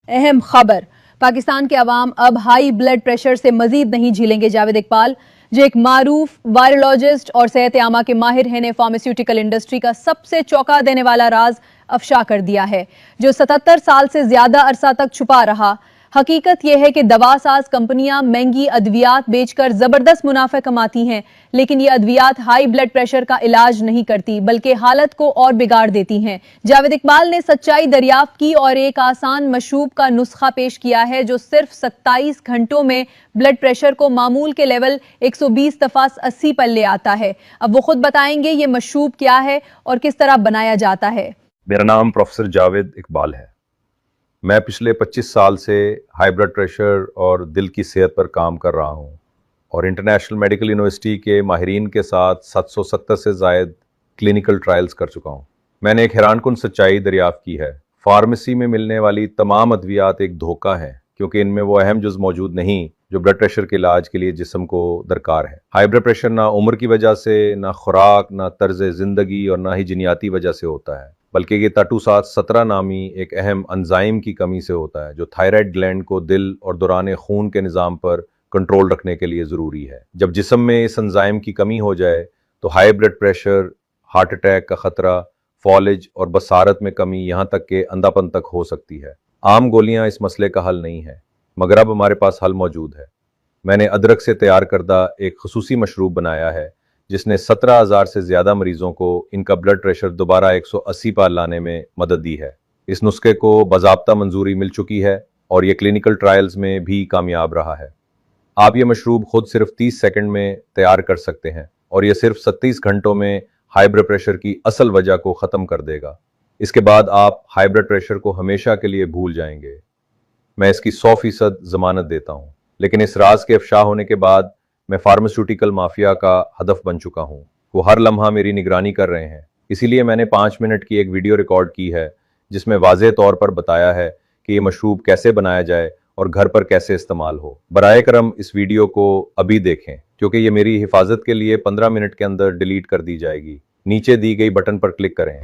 अहम खबर, पाकिस्तान के अवाम अब हाई ब्लड प्रेशर से मजीद नहीं झेलेंगे। जावेद इकबाल जो एक मारूफ वायरोलॉजिस्ट और सेहत आमा के माहिर हैं ने फार्मास्यूटिकल इंडस्ट्री का सबसे चौंका देने वाला राज अफशा कर दिया है जो 77 साल से ज्यादा अरसा तक छुपा रहा। हकीकत यह है कि दवासाज कंपनियां महंगी अद्वियात बेचकर जबरदस्त मुनाफा कमाती हैं, लेकिन ये अद्वियात हाई ब्लड प्रेशर का इलाज नहीं करती बल्कि हालत को और बिगाड़ देती हैं। जावेद इकबाल ने सच्चाई दरियाफ्त की और एक आसान मशरूब का नुस्खा पेश किया है जो सिर्फ 27 घंटों में ब्लड प्रेशर को मामूल के लेवल 120 दफा 80 पर ले आता है। अब वो खुद बताएंगे ये मशरूब क्या है और किस तरह बनाया जाता है। मेरा नाम प्रोफेसर जावेद इकबाल है। मैं पिछले 25 साल से हाई ब्लड प्रेशर और दिल की सेहत पर काम कर रहा हूं और इंटरनेशनल मेडिकल यूनिवर्सिटी के माहिरीन के साथ 770 से ज़ायद क्लिनिकल ट्रायल्स कर चुका हूं। मैंने एक हैरानकुन सच्चाई दरियाफ्त की है। फार्मेसी में मिलने वाली तमाम अद्वियात एक धोखा है क्योंकि इनमें वो अहम जुज़ मौजूद नहीं जो ब्लड प्रेशर के इलाज के लिए जिस्म को दरकार है। हाई ब्लड प्रेशर ना उम्र की वजह से, ना खुराक, ना तर्ज ज़िंदगी और ना ही जीनियाती वजह से होता है, बल्कि ये टाटूसात 17 नामी एक अहम एंजाइम की कमी से होता है जो थायराइड ग्लैंड को दिल और दौरान खून के निज़ाम पर कंट्रोल रखने के लिए ज़रूरी है। जब जिस्म में इस एंजाइम की कमी हो जाए तो high blood pressure, heart attack का ख़तरा, फॉलेज और बसारत में कमी, यहाँ तक के अंधापन तक हो सकती है। आम गोलियाँ इस मसले का हल नहीं है, मगर अब हमारे पास हल मौजूद है। मैंने अदरक से तैयार करदा एक खसूसी मशरूब बनाया है जिसने 17,000 से ज़्यादा मरीजों को इनका ब्लड प्रेशर दोबारा 180 पार लाने में मदद दी है। इस नुस्खे को बाज़ाब्ता मंजूरी मिल चुकी है और ये क्लिनिकल ट्रायल्स में भी कामयाब रहा है। आप ये मशरूब खुद सिर्फ 30 सेकंड में तैयार कर सकते हैं और ये सिर्फ 37 घंटों में हाई ब्लड प्रेशर की असल वजह को ख़त्म कर देगा। इसके बाद आप हाई ब्लड प्रेशर को हमेशा के लिए भूल जाएंगे। मैं इसकी 100% ज़मानत देता हूँ, लेकिन इस राज के अफशा होने के बाद मैं फार्मास्यूटिकल माफिया का हदफ बन चुका हूँ। वो हर लम्हा मेरी निगरानी कर रहे हैं। इसीलिए मैंने 5 मिनट की एक वीडियो रिकॉर्ड की है जिसमें वाज़ेह तौर पर बताया है कि ये मशरूब कैसे बनाया जाए और घर पर कैसे इस्तेमाल हो। बराए करम इस वीडियो को अभी देखें क्योंकि ये मेरी हिफाजत के लिए 15 मिनट के अंदर डिलीट कर दी जाएगी। नीचे दी गई बटन पर क्लिक करें।